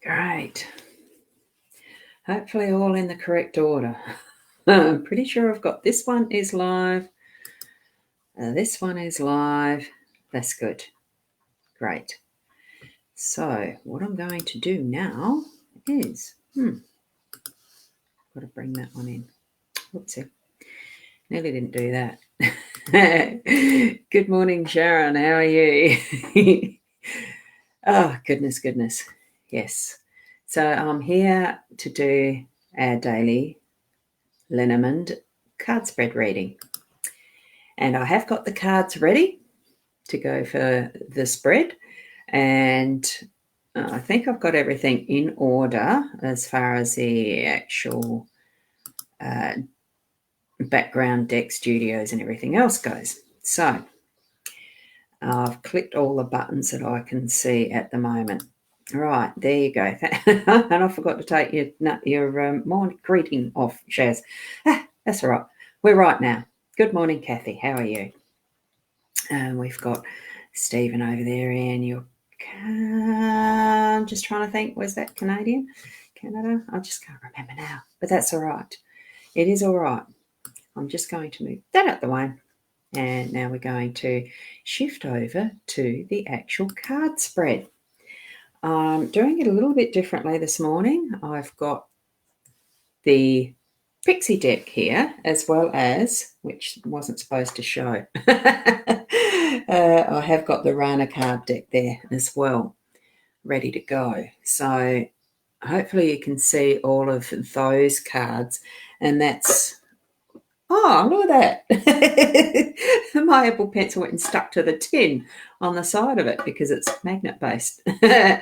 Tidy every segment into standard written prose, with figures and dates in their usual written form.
Great. Hopefully all in the correct order. I'm pretty sure I've got this one is live. This one is live. That's good. Great. So what I'm going to do now is, got to bring that one in. Whoopsie. Nearly didn't do that. Good morning, Sharon. How are you? Oh, goodness. Yes. So I'm here to do our daily Lenormand card spread reading. And I have got the cards ready to go for the spread. And I think I've got everything in order as far as the actual background deck studios and everything else goes. So I've clicked all the buttons that I can see at the moment. Right, there you go. And I forgot to take your morning greeting off, Shaz. That's all right. We're right now. Good morning, Kathy. How are you? And we've got Stephen over there, and I'm just trying to think, was that Canadian? Canada? I just can't remember now, but that's all right. It is all right. I'm just going to move that out the way. And now we're going to shift over to the actual card spread. I'm doing it a little bit differently this morning. I've got the Pixie deck here, as well as, which wasn't supposed to show, I have got the Rana card deck there as well, ready to go. So hopefully you can see all of those cards, and that's, oh, look at that. My Apple Pencil went and stuck to the tin on the side of it because it's magnet based. There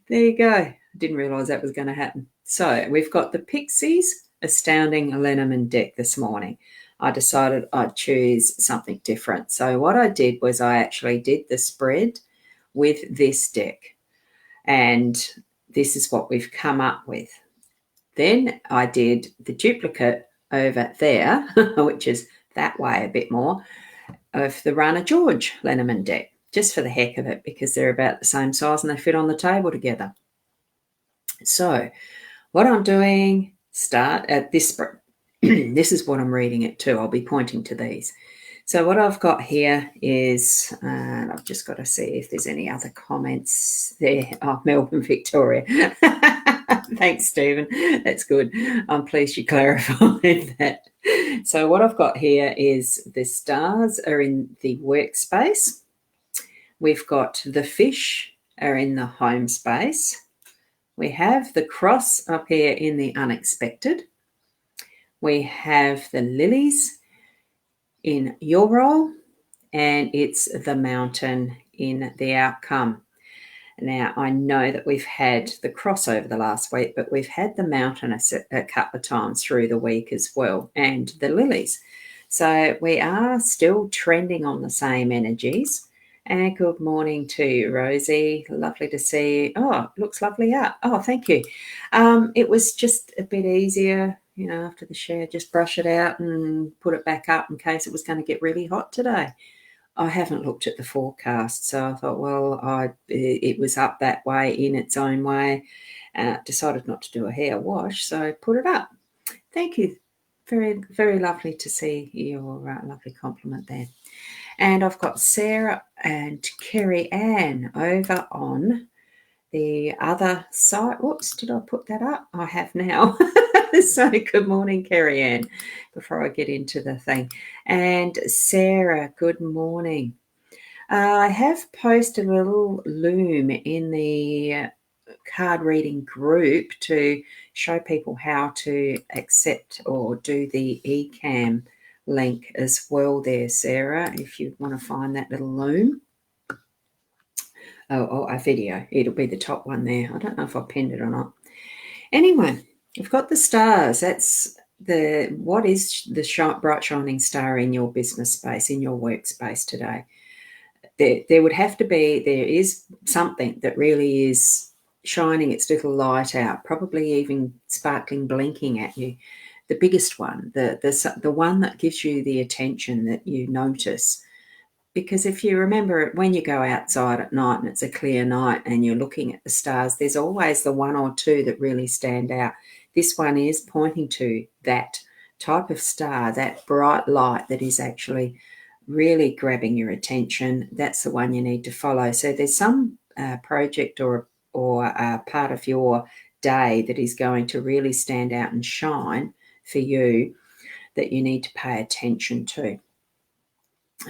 you go. I didn't realise that was going to happen. So we've got the Pixies Astounding Lenormand deck this morning. I decided I'd choose something different. So what I did was I actually did the spread with this deck, and this is what we've come up with. Then I did the duplicate over there, which is that way a bit more, of the Rana George Lenormand deck, just for the heck of it, because they're about the same size and they fit on the table together. So what I'm doing, start at this spread. This is what I'm reading it to. I'll be pointing to these. So what I've got here is, and I've just got to see if there's any other comments there. Oh, Melbourne, Victoria. Thanks, Stephen. That's good. I'm pleased you clarified that. So what I've got here is the stars are in the workspace. We've got the fish are in the home space. We have the cross up here in the unexpected. We have the lilies in your role, and it's the mountain in the outcome. Now, I know that we've had the cross over the last week, but we've had the mountain a couple of times through the week as well, and the lilies. So we are still trending on the same energies. And good morning to Rosie. Lovely to see you. Oh, it looks lovely up. Oh, thank you. It was just a bit easier, after the share, just brush it out and put it back up in case it was going to get really hot today. I haven't looked at the forecast, so I thought, well, it was up that way in its own way. Decided not to do a hair wash, so put it up. Thank you. Very, very lovely to see your lovely compliment there. And I've got Sarah and Kerry Ann over on the other side. Whoops, did I put that up? I have now. So good morning, Kerry Ann, before I get into the thing. And Sarah, good morning. I have posted a little loom in the card reading group to show people how to accept or do the eCam link as well there, Sarah, if you want to find that little loom. Oh, a video. It'll be the top one there. I don't know if I pinned it or not. Anyway, we've got the stars. That's what is the bright shining star in your business space, in your workspace today. There would have to be, there is something that really is shining its little light out, probably even sparkling, blinking at you. The biggest one, the one that gives you the attention that you notice. because if you remember, when you go outside at night and it's a clear night and you're looking at the stars, there's always the one or two that really stand out. This one is pointing to that type of star, that bright light that is actually really grabbing your attention. That's the one you need to follow. So there's some project or part of your day that is going to really stand out and shine for you that you need to pay attention to.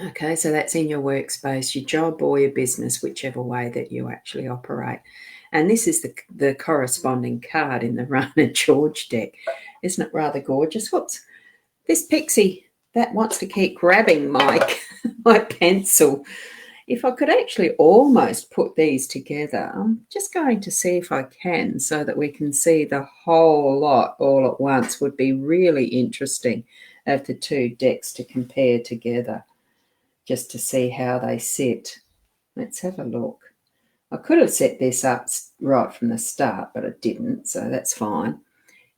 Okay, so that's in your workspace, your job or your business, whichever way that you actually operate. And this is the corresponding card in the Rana George deck. Isn't it rather gorgeous? Whoops. This pixie that wants to keep grabbing my, my pencil. If I could actually almost put these together, I'm just going to see if I can so that we can see the whole lot all at once. Would be really interesting of the two decks to compare together, just to see how they sit. Let's have a look. I could have set this up right from the start, but I didn't, so that's fine.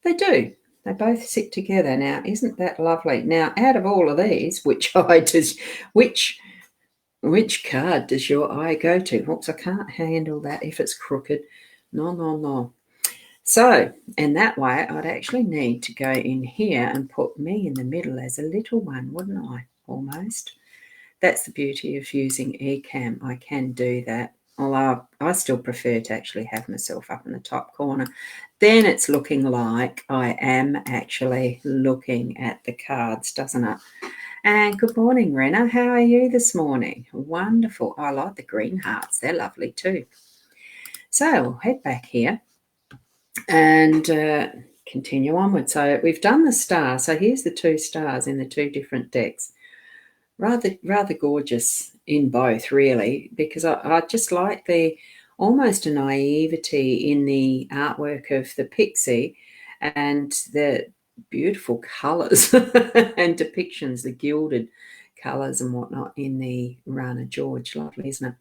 They do. They both sit together. Now, isn't that lovely? Now, out of all of these, which card does your eye go to? Oops, I can't handle that if it's crooked. No. So, and that way, I'd actually need to go in here and put me in the middle as a little one, wouldn't I? Almost. That's the beauty of using eCam. I can do that, although I still prefer to actually have myself up in the top corner. Then it's looking like I am actually looking at the cards, doesn't it? And good morning, Rena. How are you this morning? Wonderful. I like the green hearts. They're lovely too. So we'll head back here and continue onward. So we've done the star. So here's the two stars in the two different decks. Rather gorgeous in both, really, because I just like the almost a naivety in the artwork of the pixie and the beautiful colours and depictions, the gilded colours and whatnot in the Rana George. Lovely, isn't it?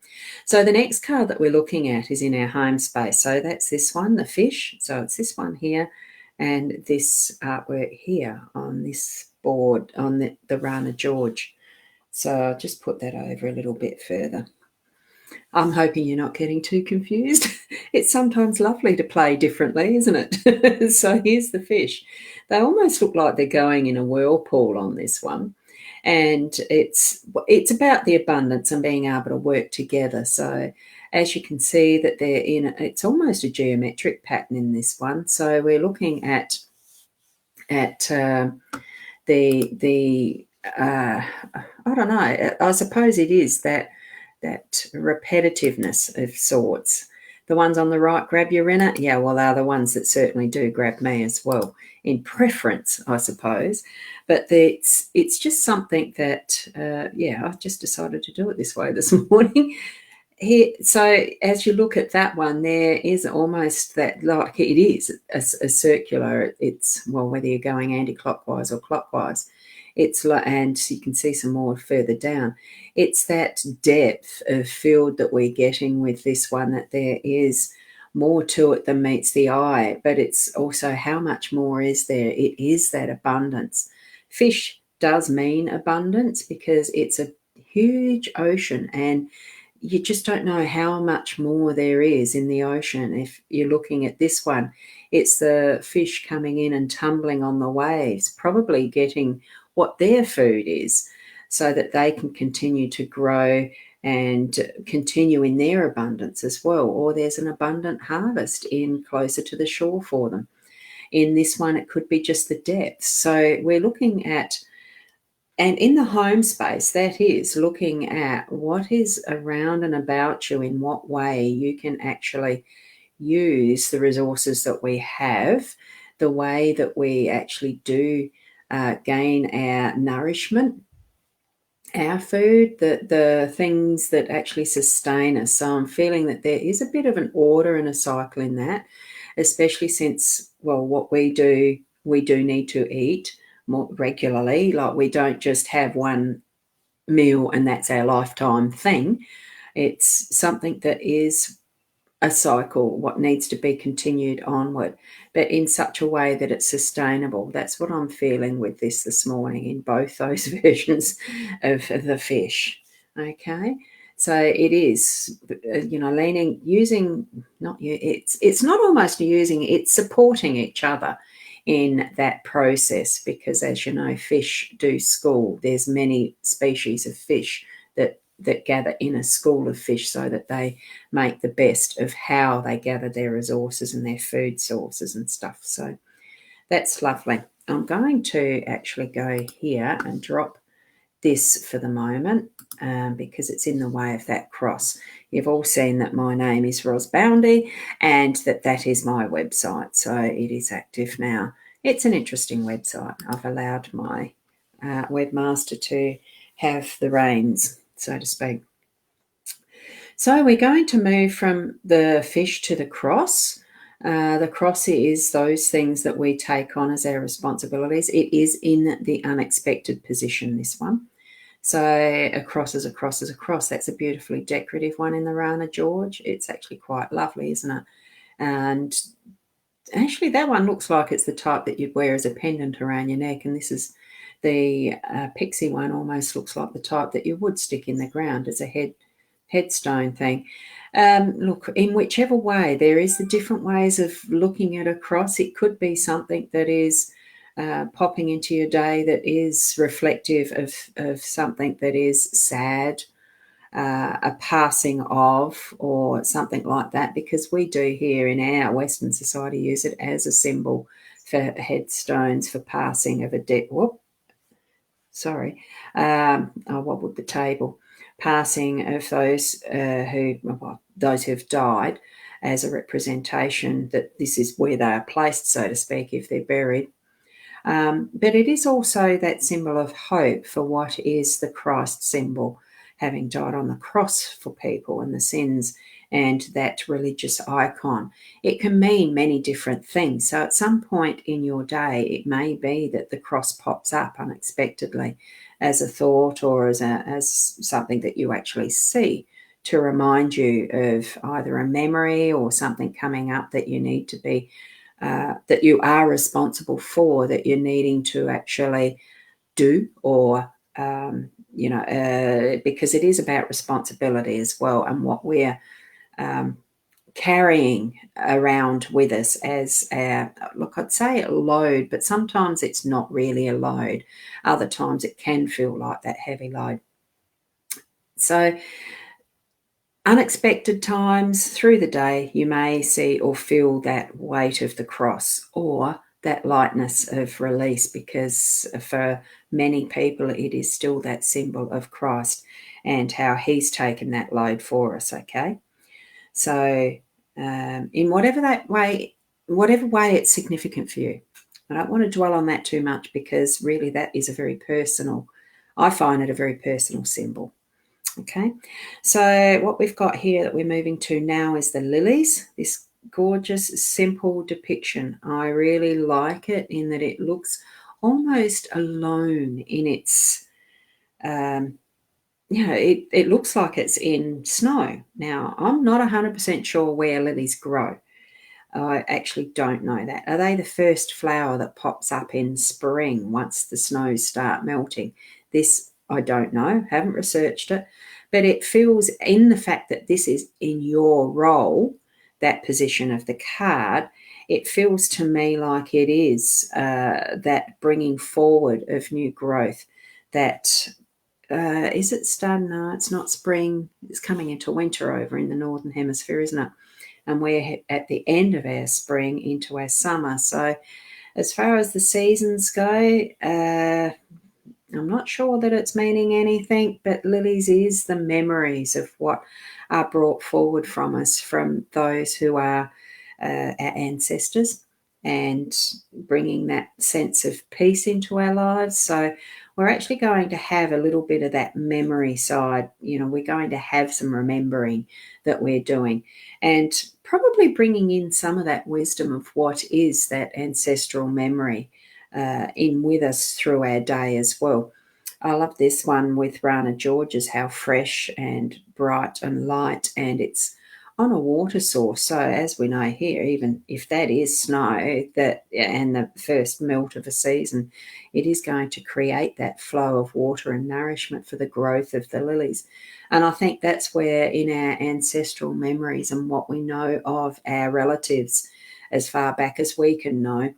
So the next card that we're looking at is in our home space. So that's this one, the fish. So it's this one here and this artwork here on this board on the Rana George. So I'll just put that over a little bit further. I'm hoping you're not getting too confused. It's sometimes lovely to play differently, isn't it? So here's the fish. They almost look like they're going in a whirlpool on this one. And it's about the abundance and being able to work together. So as you can see that they're in, it's almost a geometric pattern in this one. So we're looking at the I don't know. I suppose it is that repetitiveness of sorts. The ones on the right grab you, Renner? Yeah, well, they're the ones that certainly do grab me as well, in preference, I suppose. But it's just something that, I've just decided to do it this way this morning. Here, so as you look at that one, there is almost that, like it is a circular. It's, well, whether you're going anti-clockwise or clockwise, it's like, and you can see some more further down. It's that depth of field that we're getting with this one, that there is more to it than meets the eye, but it's also how much more is there. It is that abundance. Fish does mean abundance because it's a huge ocean, and you just don't know how much more there is in the ocean. If you're looking at this one, it's the fish coming in and tumbling on the waves, probably getting what their food is so that they can continue to grow and continue in their abundance as well. Or there's an abundant harvest in closer to the shore for them. In this one, it could be just the depth. So we're looking at, and in the home space, that is looking at what is around and about you, in what way you can actually use the resources that we have, the way that we actually do gain our nourishment, our food, the things that actually sustain us. So I'm feeling that there is a bit of an order and a cycle in that, especially since, well, what we do need to eat more regularly. Like, we don't just have one meal and that's our lifetime thing. It's something that is a cycle, what needs to be continued onward, but in such a way that it's sustainable. That's what I'm feeling with this morning in both those versions of the fish. Okay, so it is, leaning, using, not you. It's not almost using. It's supporting each other in that process because, as you know, fish do school. There's many species of fish that gather in a school of fish so that they make the best of how they gather their resources and their food sources and stuff. So that's lovely. I'm going to actually go here and drop this for the moment because it's in the way of that cross. You've all seen that my name is Ros Boundy and that is my website, so it is active now. It's an interesting website. I've allowed my webmaster to have the reins, so to speak. So we're going to move from the fish to the cross. The cross is those things that we take on as our responsibilities. It is in the unexpected position, this one. So a cross is a cross is a cross. That's a beautifully decorative one in the Rana George. It's actually quite lovely, isn't it? And actually that one looks like it's the type that you'd wear as a pendant around your neck. And this is the pixie one, almost looks like the type that you would stick in the ground as a headstone thing. Look, in whichever way, there is the different ways of looking at a cross. It could be something that is popping into your day that is reflective of something that is sad, a passing of, or something like that, because we do here in our Western society use it as a symbol for headstones, for passing of a dead. Whoop, sorry, I wobbled the table. Passing of those those who've died, as a representation that this is where they are placed, so to speak, if they're buried. But it is also that symbol of hope for what is the Christ symbol, having died on the cross for people and the sins, and that religious icon. It can mean many different things. So at some point in your day, it may be that the cross pops up unexpectedly as a thought or as something that you actually see to remind you of either a memory or something coming up that you need to be that you are responsible for, that you're needing to actually do, or because it is about responsibility as well, and what we're carrying around with us as our, look, I'd say a load, but sometimes it's not really a load. Other times it can feel like that heavy load. So unexpected times through the day, you may see or feel that weight of the cross or that lightness of release, because for many people it is still that symbol of Christ and how he's taken that load for us, okay? So in whatever way it's significant for you. I don't want to dwell on that too much because really that is a very personal, I find it a very personal symbol. Okay, so what we've got here that we're moving to now is the lilies, this gorgeous, simple depiction. I really like it in that it looks almost alone in its, it looks like it's in snow. Now, I'm not 100% sure where lilies grow. I actually don't know that. Are they the first flower that pops up in spring once the snows start melting? This, I don't know, haven't researched it, but it feels, in the fact that this is in your role, that position of the card, it feels to me like it is that bringing forward of new growth, that is it starting? No, it's not spring. It's coming into winter over in the Northern Hemisphere, isn't it? And we're at the end of our spring into our summer. So as far as the seasons go, I'm not sure that it's meaning anything, but lilies is the memories of what are brought forward from us, from those who are our ancestors, and bringing that sense of peace into our lives. So we're actually going to have a little bit of that memory side. We're going to have some remembering that we're doing, and probably bringing in some of that wisdom of what is that ancestral memory in with us through our day as well. I love this one with Rana George's, how fresh and bright and light, and it's on a water source. So as we know here, even if that is snow that and the first melt of a season, it is going to create that flow of water and nourishment for the growth of the lilies. And I think that's where in our ancestral memories and what we know of our relatives as far back as we can know,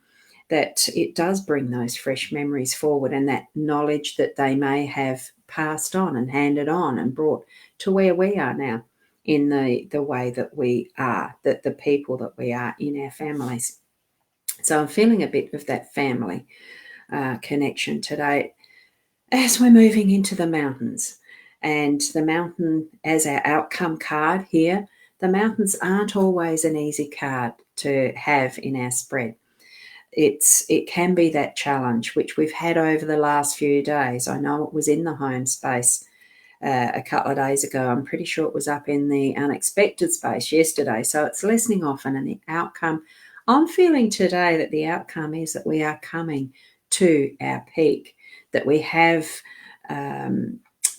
that it does bring those fresh memories forward, and that knowledge that they may have passed on and handed on and brought to where we are now in the way that we are, that the people that we are in our families. So I'm feeling a bit of that family connection today as we're moving into the mountains. And the mountain as our outcome card here, the mountains aren't always an easy card to have in our spread. It can be that challenge which we've had over the last few days. I know it was in the home space a couple of days ago. I'm pretty sure it was up in the unexpected space yesterday. So it's lessening often, and the outcome, I'm feeling today that the outcome is that we are coming to our peak, that we have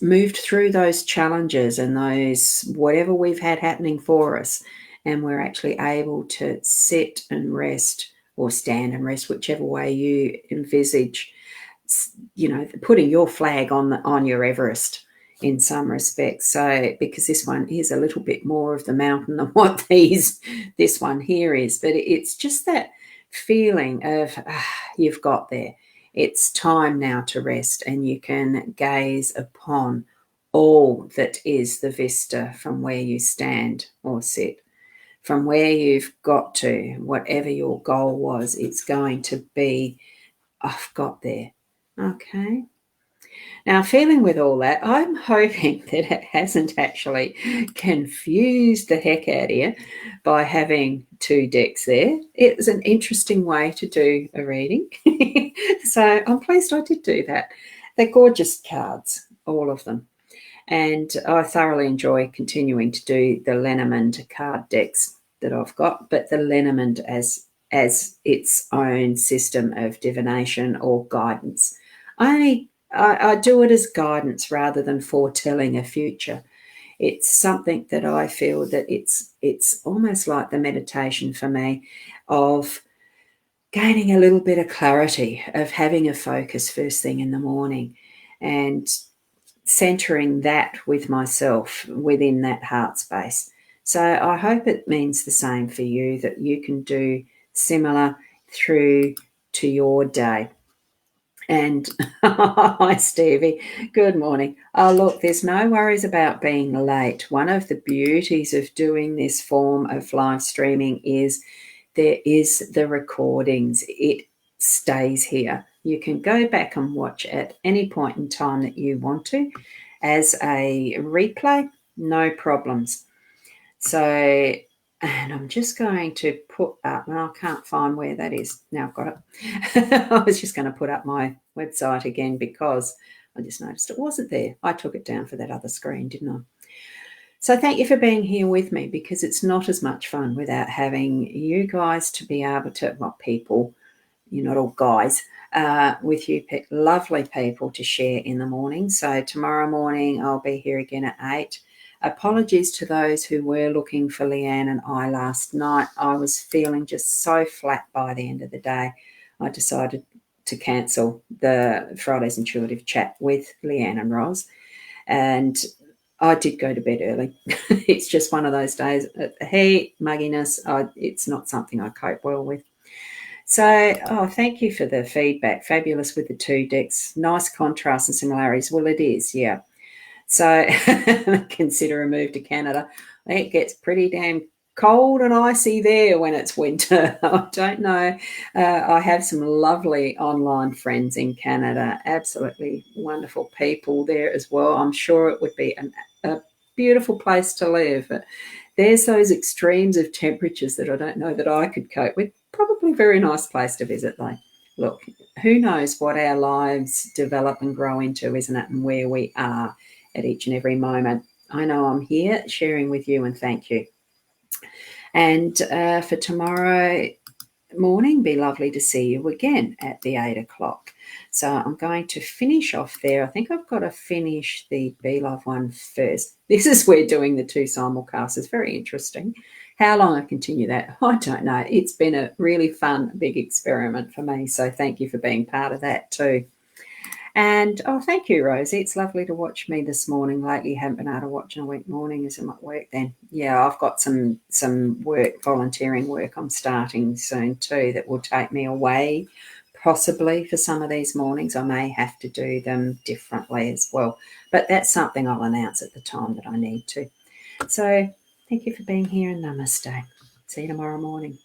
moved through those challenges and those whatever we've had happening for us, and we're actually able to sit and rest or stand and rest, whichever way you envisage, putting your flag on your Everest in some respects. So because this one is a little bit more of the mountain than what this one here is, but it's just that feeling of you've got there. It's time now to rest, and you can gaze upon all that is the vista from where you stand or sit. From where you've got to, whatever your goal was, it's going to be, I've got there. Okay. Now, feeling with all that, I'm hoping that it hasn't actually confused the heck out of you by having two decks there. It was an interesting way to do a reading. So I'm pleased I did do that. They're gorgeous cards, all of them. And I thoroughly enjoy continuing to do the Lenormand card decks that I've got, but the Lenormand as its own system of divination or guidance. I do it as guidance rather than foretelling a future. It's something that I feel that it's almost like the meditation for me of gaining a little bit of clarity, of having a focus first thing in the morning and centering that with myself within that heart space. So I hope it means the same for you, that you can do similar through to your day. And hi, Stevie. Good morning. Oh, look, there's no worries about being late. One of the beauties of doing this form of live streaming is there is the recordings. It stays here. You can go back and watch at any point in time that you want to as a replay, no problems. So, and I'm just going to put up, and I can't find where that is. Now I've got it. I was just going to put up my website again because I just noticed it wasn't there. I took it down for that other screen, didn't I? So thank you for being here with me, because it's not as much fun without having you guys to be able to, well, people, you're not all guys, with you lovely people to share in the morning. So tomorrow morning I'll be here again at 8. Apologies to those who were looking for Leanne and I last night. I was feeling just so flat by the end of the day. I decided to cancel the Friday's Intuitive Chat with Leanne and Roz. And I did go to bed early. It's just one of those days. Heat, mugginess, it's not something I cope well with. So, thank you for the feedback. Fabulous with the two decks. Nice contrast and similarities. Well, it is, yeah. So consider a move to Canada. It gets pretty damn cold and icy there when it's winter. I don't know. I have some lovely online friends in Canada, absolutely wonderful people there as well. I'm sure it would be a beautiful place to live. But there's those extremes of temperatures that I don't know that I could cope with. Probably a very nice place to visit, though. Look, who knows what our lives develop and grow into, isn't it, and where we are at each and every moment. I know I'm here sharing with you, and thank you. And for tomorrow, morning. Be lovely to see you again at the 8 o'clock. So I'm going to finish off there. I think I've got to finish the Be Love one first. This is where doing the 2 simulcasts is very interesting. How long I continue that, I don't know. It's been a really fun, big experiment for me. So thank you for being part of that too. And thank you, Rosie. It's lovely to watch me this morning. Lately, haven't been able to watch in a week morning. Is it at work then? Yeah, I've got some work, volunteering work I'm starting soon too that will take me away possibly for some of these mornings. I may have to do them differently as well. But that's something I'll announce at the time that I need to. So thank you for being here and namaste. See you tomorrow morning.